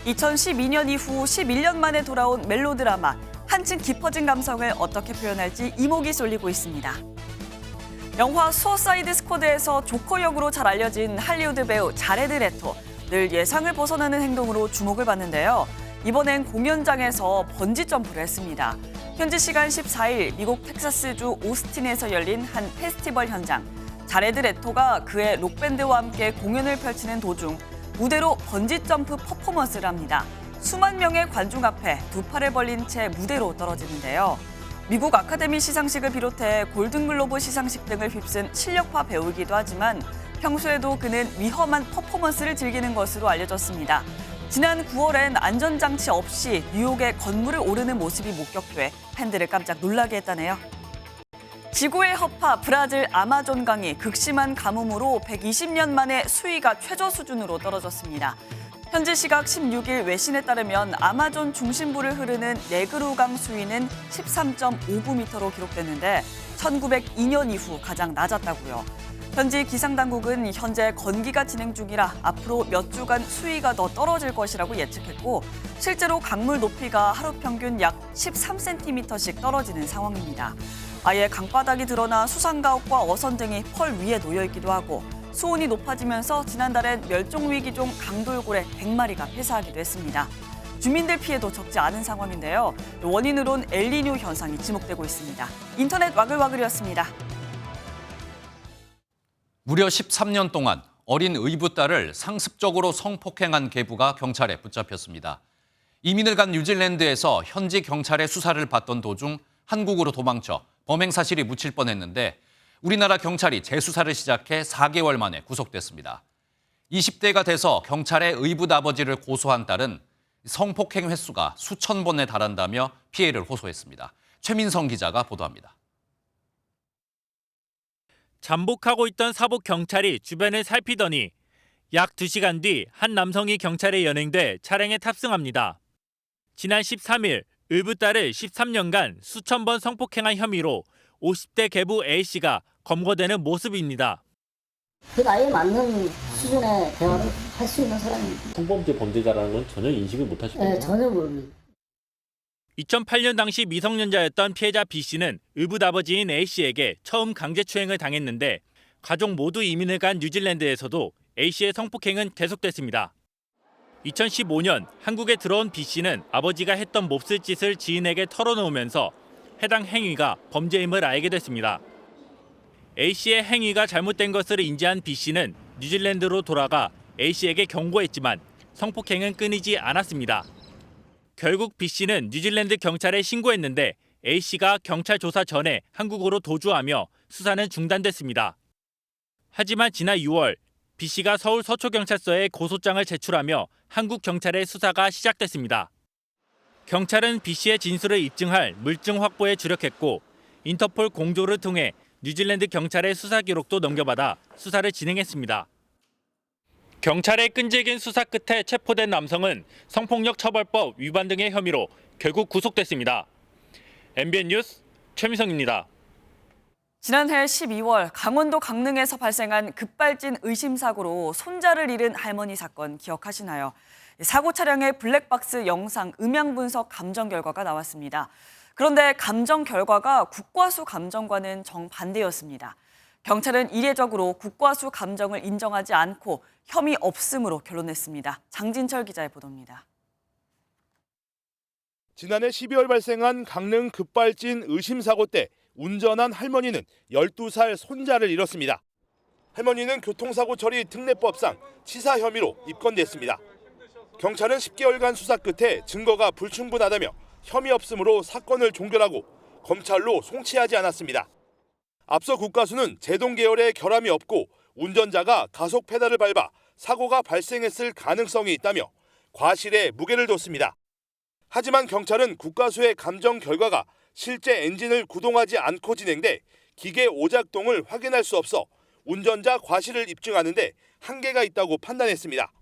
2012년 이후 11년 만에 돌아온 멜로드라마, 한층 깊어진 감성을 어떻게 표현할지 이목이 쏠리고 있습니다. 영화 수어사이드 스쿼드에서 조커 역으로 잘 알려진 할리우드 배우 자레드 레토, 늘 예상을 벗어나는 행동으로 주목을 받는데요. 이번엔 공연장에서 번지 점프를 했습니다. 현지 시간 14일 미국 텍사스주 오스틴에서 열린 한 페스티벌 현장. 자레드 레토가 그의 록밴드와 함께 공연을 펼치는 도중 무대로 번지 점프 퍼포먼스를 합니다. 수만 명의 관중 앞에 두 팔을 벌린 채 무대로 떨어지는데요. 미국 아카데미 시상식을 비롯해 골든글로브 시상식 등을 휩쓴 실력파 배우이기도 하지만 평소에도 그는 위험한 퍼포먼스를 즐기는 것으로 알려졌습니다. 지난 9월엔 안전장치 없이 뉴욕의 건물을 오르는 모습이 목격돼 팬들을 깜짝 놀라게 했다네요. 지구의 허파 브라질 아마존 강이 극심한 가뭄으로 120년 만에 수위가 최저 수준으로 떨어졌습니다. 현지 시각 16일 외신에 따르면 아마존 중심부를 흐르는 네그루강 수위는 13.59m로 기록됐는데 1902년 이후 가장 낮았다고요. 현지 기상당국은 현재 건기가 진행 중이라 앞으로 몇 주간 수위가 더 떨어질 것이라고 예측했고 실제로 강물 높이가 하루 평균 약 13cm씩 떨어지는 상황입니다. 아예 강바닥이 드러나 수상가옥과 어선 등이 펄 위에 놓여 있기도 하고 수온이 높아지면서 지난달엔 멸종위기종 강돌고래 100마리가 폐사하기도 했습니다. 주민들 피해도 적지 않은 상황인데요. 원인으론 엘니뇨 현상이 지목되고 있습니다. 인터넷 와글와글이었습니다. 무려 13년 동안 어린 의붓딸을 상습적으로 성폭행한 계부가 경찰에 붙잡혔습니다. 이민을 간 뉴질랜드에서 현지 경찰의 수사를 받던 도중 한국으로 도망쳐 범행 사실이 묻힐 뻔했는데 우리나라 경찰이 재수사를 시작해 4개월 만에 구속됐습니다. 20대가 돼서 경찰의 의붓 아버지를 고소한 딸은 성폭행 횟수가 수천 번에 달한다며 피해를 호소했습니다. 최민성 기자가 보도합니다. 잠복하고 있던 사복 경찰이 주변을 살피더니 약 2시간 뒤 한 남성이 경찰에 연행돼 차량에 탑승합니다. 지난 13일 의붓딸을 13년간 수천 번 성폭행한 혐의로 50대 계부 A씨가 검거되는 모습입니다. 그 나이에 맞는 수준의 대화를 할 수 있는 사람입니다. 성범죄 범죄자라는 건 전혀 인식을 못하시거든요. 네, 전혀 모릅니다. 2008년 당시 미성년자였던 피해자 B씨는 의붓 아버지인 A씨에게 처음 강제추행을 당했는데 가족 모두 이민을 간 뉴질랜드에서도 A씨의 성폭행은 계속됐습니다. 2015년 한국에 들어온 B씨는 아버지가 했던 몹쓸 짓을 지인에게 털어놓으면서 해당 행위가 범죄임을 알게 됐습니다. A씨의 행위가 잘못된 것을 인지한 B씨는 뉴질랜드로 돌아가 A씨에게 경고했지만 성폭행은 끊이지 않았습니다. 결국 B씨는 뉴질랜드 경찰에 신고했는데 A씨가 경찰 조사 전에 한국으로 도주하며 수사는 중단됐습니다. 하지만 지난 6월 B씨가 서울 서초경찰서에 고소장을 제출하며 한국 경찰의 수사가 시작됐습니다. 경찰은 B씨의 진술을 입증할 물증 확보에 주력했고 인터폴 공조를 통해 뉴질랜드 경찰의 수사 기록도 넘겨받아 수사를 진행했습니다. 경찰의 끈질긴 수사 끝에 체포된 남성은 성폭력 처벌법 위반 등의 혐의로 결국 구속됐습니다. MBN 뉴스 최민성입니다. 지난해 12월 강원도 강릉에서 발생한 급발진 의심사고로 손자를 잃은 할머니 사건 기억하시나요? 사고 차량의 블랙박스 영상 음향 분석 감정 결과가 나왔습니다. 그런데 감정 결과가 국과수 감정과는 정반대였습니다. 경찰은 이례적으로 국과수 감정을 인정하지 않고 혐의 없음으로 결론냈습니다. 장진철 기자의 보도입니다. 지난해 12월 발생한 강릉 급발진 의심사고 때 운전한 할머니는 12살 손자를 잃었습니다. 할머니는 교통사고 처리 특례법상 치사 혐의로 입건됐습니다. 경찰은 10개월간 수사 끝에 증거가 불충분하다며 혐의 없음으로 사건을 종결하고 검찰로 송치하지 않았습니다. 앞서 국과수는 제동 계열에 결함이 없고 운전자가 가속 페달을 밟아 사고가 발생했을 가능성이 있다며 과실에 무게를 뒀습니다. 하지만 경찰은 국과수의 감정 결과가 실제 엔진을 구동하지 않고 진행돼 기계 오작동을 확인할 수 없어 운전자 과실을 입증하는 데 한계가 있다고 판단했습니다.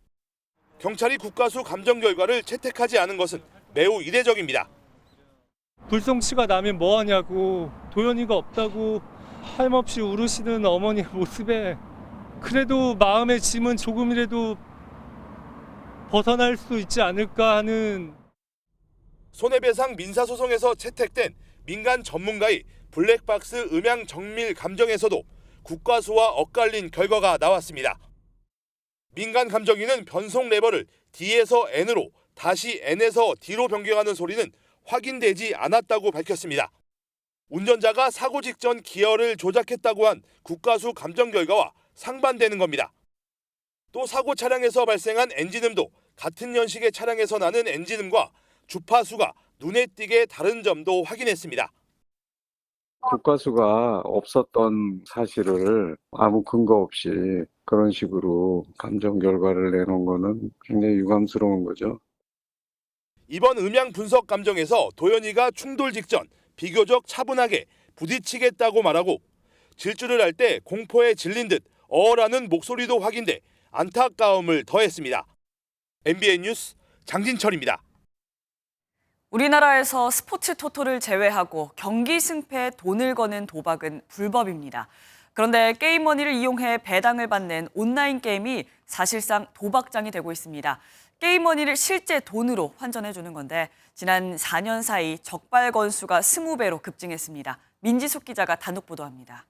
경찰이 국과수 감정 결과를 채택하지 않은 것은 매우 이례적입니다. 불송치가 나면 뭐하냐고, 도연이가 없다고 하염없이 울으시는 어머니의 모습에 그래도 마음의 짐은 조금이라도 벗어날 수 있지 않을까 하는. 손해배상 민사소송에서 채택된 민간 전문가의 블랙박스 음향 정밀 감정에서도 국과수와 엇갈린 결과가 나왔습니다. 민간 감정인은 변속 레버를 D에서 N으로 다시 N에서 D로 변경하는 소리는 확인되지 않았다고 밝혔습니다. 운전자가 사고 직전 기어를 조작했다고 한 국과수 감정 결과와 상반되는 겁니다. 또 사고 차량에서 발생한 엔진음도 같은 연식의 차량에서 나는 엔진음과 주파수가 눈에 띄게 다른 점도 확인했습니다. 국가수가 없었던 사실을 아무 근거 없이 그런 식으로 감정 결과를 내놓은 거는 굉장히 유감스러운 거죠. 이번 음향 분석 감정에서 도연이가 충돌 직전 비교적 차분하게 부딪히겠다고 말하고 질주를 할 때 공포에 질린 듯 어라는 목소리도 확인돼 안타까움을 더했습니다. MBN 뉴스 장진철입니다. 우리나라에서 스포츠 토토를 제외하고 경기 승패에 돈을 거는 도박은 불법입니다. 그런데 게임머니를 이용해 배당을 받는 온라인 게임이 사실상 도박장이 되고 있습니다. 게임머니를 실제 돈으로 환전해주는 건데 지난 4년 사이 적발 건수가 20배로 급증했습니다. 민지숙 기자가 단독 보도합니다.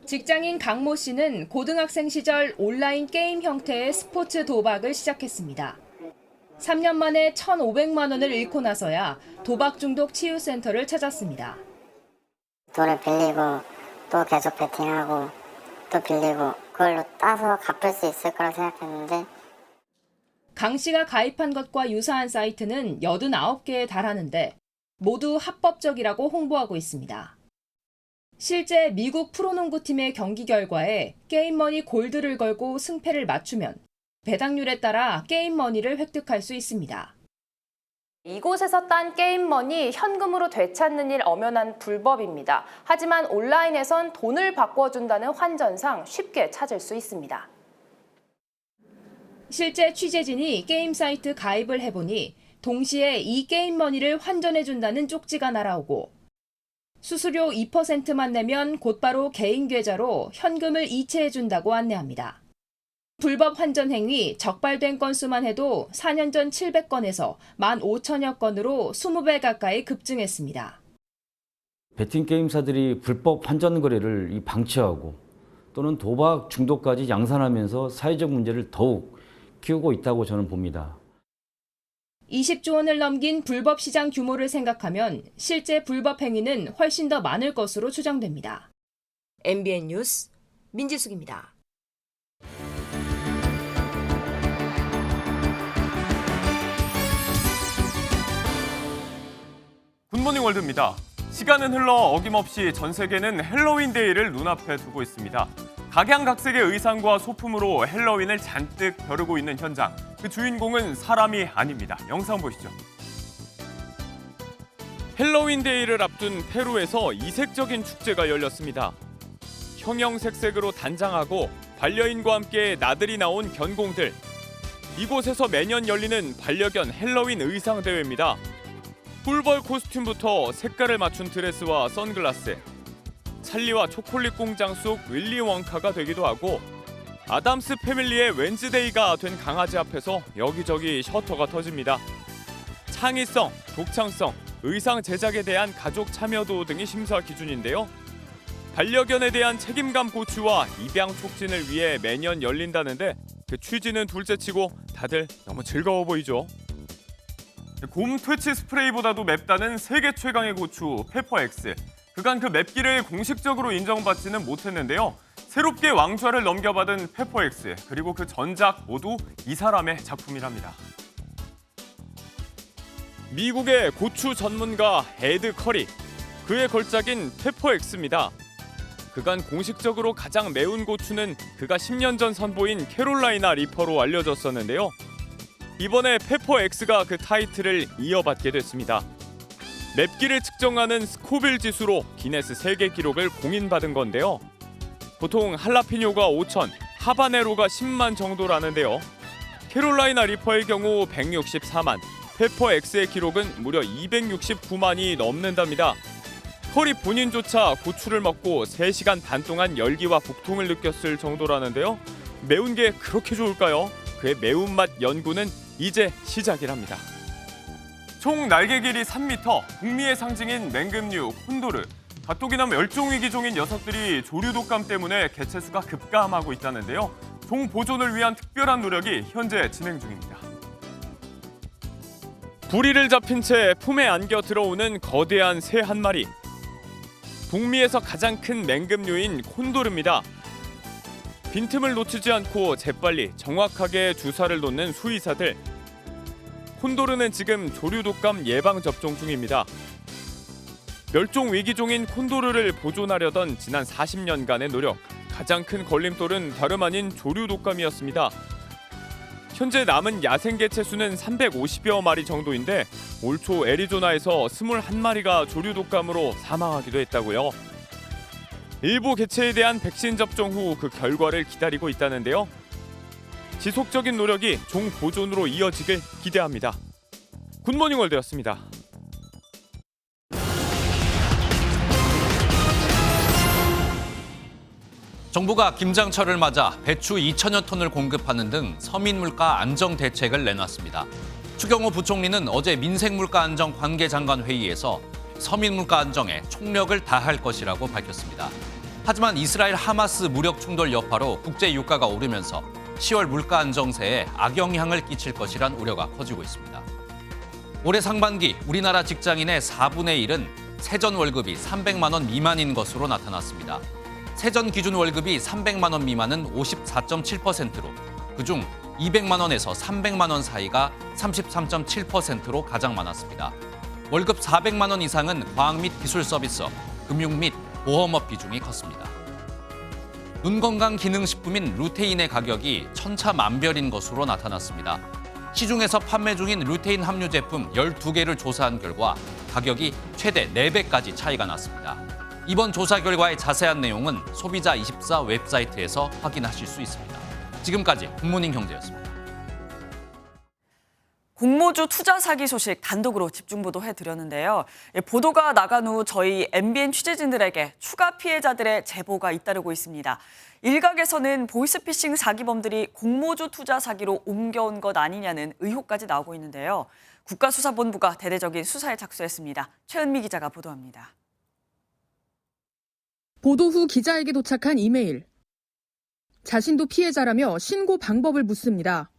직장인 강모 씨는 고등학생 시절 온라인 게임 형태의 스포츠 도박을 시작했습니다. 3년 만에 1,500만 원을 잃고 나서야 도박 중독 치유센터를 찾았습니다. 돈을 빌리고 또 계속 베팅하고 또 빌리고 그걸로 따서 갚을 수 있을 거라고 생각했는데 강 씨가 가입한 것과 유사한 사이트는 89개에 달하는데 모두 합법적이라고 홍보하고 있습니다. 실제 미국 프로농구팀의 경기 결과에 게임머니 골드를 걸고 승패를 맞추면 배당률에 따라 게임머니를 획득할 수 있습니다. 이곳에서 딴 게임머니 현금으로 되찾는 일 엄연한 불법입니다. 하지만 온라인에선 돈을 바꿔준다는 환전상 쉽게 찾을 수 있습니다. 실제 취재진이 게임 사이트 가입을 해보니 동시에 이 게임머니를 환전해준다는 쪽지가 날아오고 수수료 2%만 내면 곧바로 개인 계좌로 현금을 이체해준다고 안내합니다. 불법 환전 행위 적발된 건수만 해도 4년 전 700건에서 15,000여 건으로 20배 가까이 급증했습니다. 베팅 게임사들이 불법 환전 거래를 방치하고 또는 도박 중독까지 양산하면서 사회적 문제를 더욱 키우고 있다고 저는 봅니다. 20조 원을 넘긴 불법 시장 규모를 생각하면 실제 불법 행위는 훨씬 더 많을 것으로 추정됩니다. MBN 뉴스 민지숙입니다. 굿모닝 월드입니다. 시간은 흘러 어김없이 전 세계는 헬로윈 데이를 눈앞에 두고 있습니다. 각양각색의 의상과 소품으로 헬로윈을 잔뜩 벼르고 있는 현장. 그 주인공은 사람이 아닙니다. 영상 보시죠. 헬로윈 데이를 앞둔 페루에서 이색적인 축제가 열렸습니다. 형형색색으로 단장하고 반려인과 함께 나들이 나온 견공들. 이곳에서 매년 열리는 반려견 헬로윈 의상 대회입니다. 꿀벌 코스튬부터 색깔을 맞춘 드레스와 선글라스, 찰리와 초콜릿 공장 속 윌리 원카가 되기도 하고 아담스 패밀리의 웬즈데이가 된 강아지 앞에서 여기저기 셔터가 터집니다. 창의성, 독창성, 의상 제작에 대한 가족 참여도 등이 심사 기준인데요. 반려견에 대한 책임감 고취와 입양 촉진을 위해 매년 열린다는데 그 취지는 둘째치고 다들 너무 즐거워 보이죠. 곰 퇴치 스프레이보다도 맵다는 세계 최강의 고추 페퍼엑스. 그간 그 맵기를 공식적으로 인정받지는 못했는데요. 새롭게 왕좌를 넘겨받은 페퍼엑스 그리고 그 전작 모두 이 사람의 작품이랍니다. 미국의 고추 전문가 에드 커리. 그의 걸작인 페퍼엑스입니다. 그간 공식적으로 가장 매운 고추는 그가 10년 전 선보인 캐롤라이나 리퍼로 알려졌었는데요. 이번에 페퍼엑스가 그 타이틀을 이어받게 됐습니다. 맵기를 측정하는 스코빌 지수로 기네스 세계 기록을 공인받은 건데요. 보통 할라피뇨가 5,000, 하바네로가 10만 정도라는데요. 캐롤라이나 리퍼의 경우 164만, 페퍼엑스의 기록은 무려 269만이 넘는답니다. 커리 본인조차 고추를 먹고 3시간 반 동안 열기와 복통을 느꼈을 정도라는데요. 매운 게 그렇게 좋을까요? 그의 매운맛 연구는 이제 시작이랍니다. 총 날개 길이 3m, 북미의 상징인 맹금류, 콘도르. 가토기남 멸종위기종인 녀석들이 조류 독감 때문에 개체수가 급감하고 있다는데요. 종 보존을 위한 특별한 노력이 현재 진행 중입니다. 부리를 잡힌 채 품에 안겨 들어오는 거대한 새 한 마리. 북미에서 가장 큰 맹금류인 콘도르입니다. 빈틈을 놓치지 않고 재빨리 정확하게 주사를 놓는 수의사들. 콘도르는 지금 조류 독감 예방 접종 중입니다. 멸종 위기종인 콘도르를 보존하려던 지난 40년간의 노력, 가장 큰 걸림돌은 다름 아닌 조류 독감이었습니다. 현재 남은 야생 개체 수는 350여 마리 정도인데 올 초 애리조나에서 21마리가 조류 독감으로 사망하기도 했다고요. 일부 개체에 대한 백신 접종 후 그 결과를 기다리고 있다는데요. 지속적인 노력이 종 보존으로 이어지길 기대합니다. 굿모닝 월드였습니다. 정부가 김장철을 맞아 배추 2천여 톤을 공급하는 등 서민물가 안정 대책을 내놨습니다. 추경호 부총리는 어제 민생물가 안정 관계장관 회의에서 서민물가 안정에 총력을 다할 것이라고 밝혔습니다. 하지만 이스라엘 하마스 무력 충돌 여파로 국제 유가가 오르면서 10월 물가 안정세에 악영향을 끼칠 것이란 우려가 커지고 있습니다. 올해 상반기 우리나라 직장인의 4분의 1은 세전 월급이 300만 원 미만인 것으로 나타났습니다. 세전 기준 월급이 300만 원 미만은 54.7%로 그중 200만 원에서 300만 원 사이가 33.7%로 가장 많았습니다. 월급 400만 원 이상은 과학 및 기술 서비스업, 금융 및 보험업 비중이 컸습니다. 눈 건강 기능식품인 루테인의 가격이 천차만별인 것으로 나타났습니다. 시중에서 판매 중인 루테인 함유 제품 12개를 조사한 결과 가격이 최대 4배까지 차이가 났습니다. 이번 조사 결과의 자세한 내용은 소비자24 웹사이트에서 확인하실 수 있습니다. 지금까지 굿모닝 경제였습니다. 공모주 투자 사기 소식 단독으로 집중 보도해드렸는데요. 보도가 나간 후 저희 MBN 취재진들에게 추가 피해자들의 제보가 잇따르고 있습니다. 일각에서는 보이스피싱 사기범들이 공모주 투자 사기로 옮겨온 것 아니냐는 의혹까지 나오고 있는데요. 국가수사본부가 대대적인 수사에 착수했습니다. 최은미 기자가 보도합니다. 보도 후 기자에게 도착한 이메일. 자신도 피해자라며 신고 방법을 묻습니다.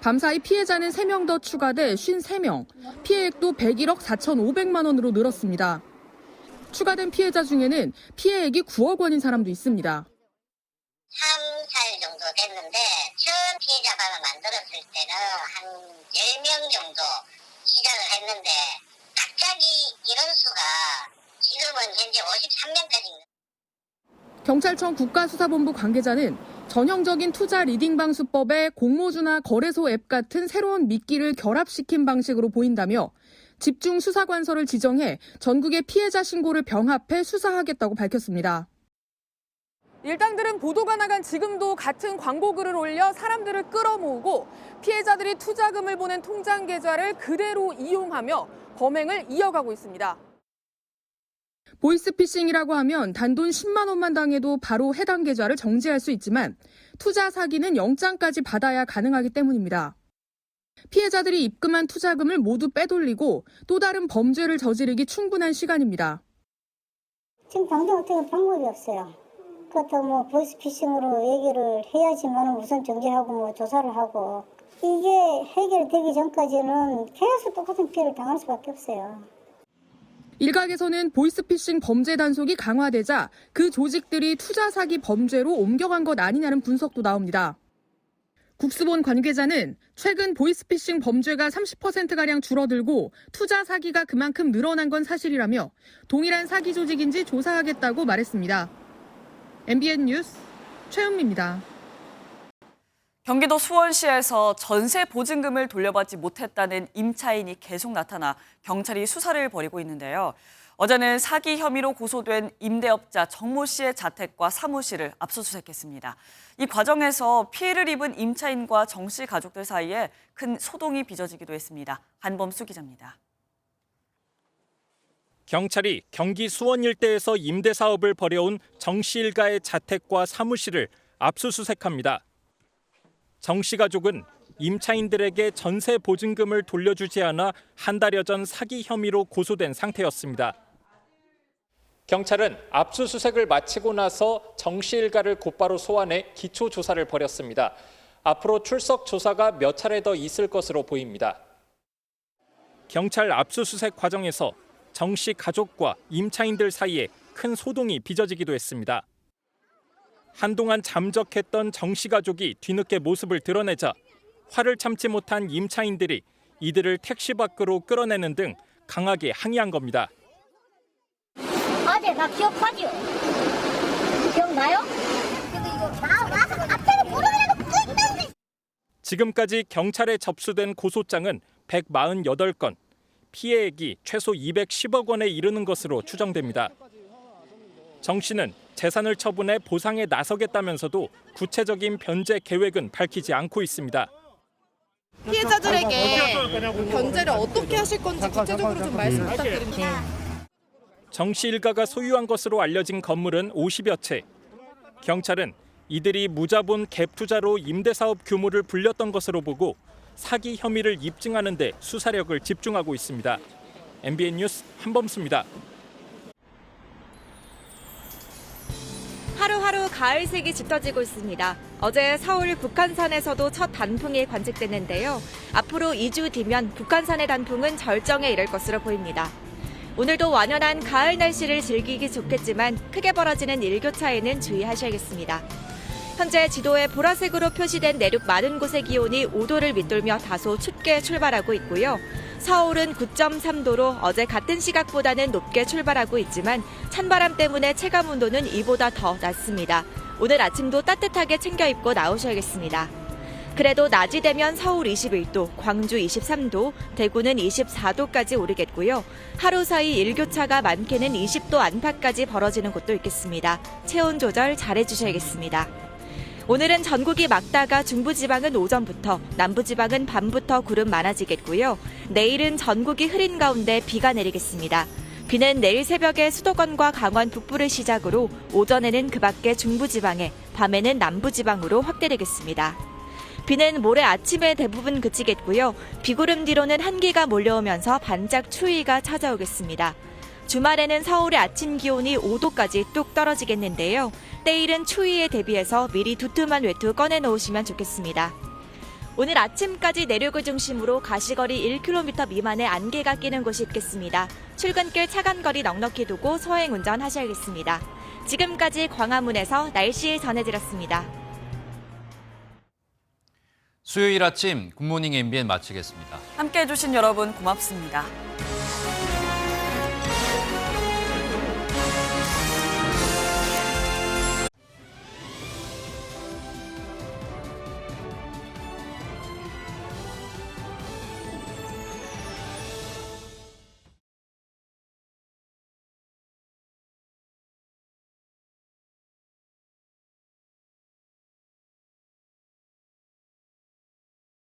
밤사이 피해자는 3명 더 추가돼 53명, 피해액도 101억 4,500만 원으로 늘었습니다. 추가된 피해자 중에는 피해액이 9억 원인 사람도 있습니다. 3-4일 정도 됐는데 처음 피해자방을 만들었을 때는 한 10명 정도 시작을 했는데 갑자기 이런 수가 지금은 현재 53명까지. 경찰청 국가수사본부 관계자는 전형적인 투자 리딩방 수법에 공모주나 거래소 앱 같은 새로운 미끼를 결합시킨 방식으로 보인다며 집중 수사관서를 지정해 전국의 피해자 신고를 병합해 수사하겠다고 밝혔습니다. 일당들은 보도가 나간 지금도 같은 광고 글을 올려 사람들을 끌어모으고 피해자들이 투자금을 보낸 통장 계좌를 그대로 이용하며 범행을 이어가고 있습니다. 보이스피싱이라고 하면 단돈 10만 원만 당해도 바로 해당 계좌를 정지할 수 있지만 투자 사기는 영장까지 받아야 가능하기 때문입니다. 피해자들이 입금한 투자금을 모두 빼돌리고 또 다른 범죄를 저지르기 충분한 시간입니다. 지금 당장 어떻게 방법이 없어요. 그렇다고 보이스피싱으로 얘기를 해야지만 우선 정지하고 조사를 하고 이게 해결되기 전까지는 계속 똑같은 피해를 당할 수밖에 없어요. 일각에서는 보이스피싱 범죄 단속이 강화되자 그 조직들이 투자 사기 범죄로 옮겨간 것 아니냐는 분석도 나옵니다. 국수본 관계자는 최근 보이스피싱 범죄가 30%가량 줄어들고 투자 사기가 그만큼 늘어난 건 사실이라며 동일한 사기 조직인지 조사하겠다고 말했습니다. MBN 뉴스 최은미입니다. 경기도 수원시에서 전세 보증금을 돌려받지 못했다는 임차인이 계속 나타나 경찰이 수사를 벌이고 있는데요. 어제는 사기 혐의로 고소된 임대업자 정모 씨의 자택과 사무실을 압수수색했습니다. 이 과정에서 피해를 입은 임차인과 정 씨 가족들 사이에 큰 소동이 빚어지기도 했습니다. 한범수 기자입니다. 경찰이 경기 수원 일대에서 임대 사업을 벌여온 정 씨 일가의 자택과 사무실을 압수수색합니다. 정 씨 가족은 임차인들에게 전세 보증금을 돌려주지 않아 한 달여 전 사기 혐의로 고소된 상태였습니다. 경찰은 압수수색을 마치고 나서 정 씨 일가를 곧바로 소환해 기초 조사를 벌였습니다. 앞으로 출석 조사가 몇 차례 더 있을 것으로 보입니다. 경찰 압수수색 과정에서 정 씨 가족과 임차인들 사이에 큰 소동이 빚어지기도 했습니다. 한동안 잠적했던 정 씨 가족이 뒤늦게 모습을 드러내자 화를 참지 못한 임차인들이 이들을 택시 밖으로 끌어내는 등 강하게 항의한 겁니다. 아재 나 기억하죠? 기억나요? 근데 이거 나 와서 갑자기 부르려고 끄있던데. 지금까지 경찰에 접수된 고소장은 148건, 피해액이 최소 210억 원에 이르는 것으로 추정됩니다. 정 씨는 재산을 처분해 보상에 나서겠다면서도 구체적인 변제 계획은 밝히지 않고 있습니다. 피해자들에게 변제를 어떻게 하실 건지 구체적으로 좀 말씀 부탁드립니다. 정 씨 일가가 소유한 것으로 알려진 건물은 50여 채. 경찰은 이들이 무자본 갭 투자로 임대사업 규모를 불렸던 것으로 보고 사기 혐의를 입증하는 데 수사력을 집중하고 있습니다. MBN 뉴스 한범수입니다. 하루하루 가을색이 짙어지고 있습니다. 어제 서울 북한산에서도 첫 단풍이 관측됐는데요. 앞으로 2주 뒤면 북한산의 단풍은 절정에 이를 것으로 보입니다. 오늘도 완연한 가을 날씨를 즐기기 좋겠지만 크게 벌어지는 일교차에는 주의하셔야겠습니다. 현재 지도에 보라색으로 표시된 내륙 많은 곳의 기온이 5도를 밑돌며 다소 춥게 출발하고 있고요. 서울은 9.3도로 어제 같은 시각보다는 높게 출발하고 있지만 찬바람 때문에 체감 온도는 이보다 더 낮습니다. 오늘 아침도 따뜻하게 챙겨 입고 나오셔야겠습니다. 그래도 낮이 되면 서울 21도, 광주 23도, 대구는 24도까지 오르겠고요. 하루 사이 일교차가 많게는 20도 안팎까지 벌어지는 곳도 있겠습니다. 체온 조절 잘해주셔야겠습니다. 오늘은 전국이 맑다가 중부지방은 오전부터, 남부지방은 밤부터 구름 많아지겠고요. 내일은 전국이 흐린 가운데 비가 내리겠습니다. 비는 내일 새벽에 수도권과 강원 북부를 시작으로 오전에는 그 밖에 중부지방에, 밤에는 남부지방으로 확대되겠습니다. 비는 모레 아침에 대부분 그치겠고요. 비구름 뒤로는 한기가 몰려오면서 반짝 추위가 찾아오겠습니다. 주말에는 서울의 아침 기온이 5도까지 뚝 떨어지겠는데요. 내일은 추위에 대비해서 미리 두툼한 외투 꺼내놓으시면 좋겠습니다. 오늘 아침까지 내륙을 중심으로 가시거리 1km 미만의 안개가 끼는 곳이 있겠습니다. 출근길 차간거리 넉넉히 두고 서행 운전하셔야겠습니다. 지금까지 광화문에서 날씨 전해드렸습니다. 수요일 아침 굿모닝 MBN 마치겠습니다. 함께해 주신 여러분 고맙습니다.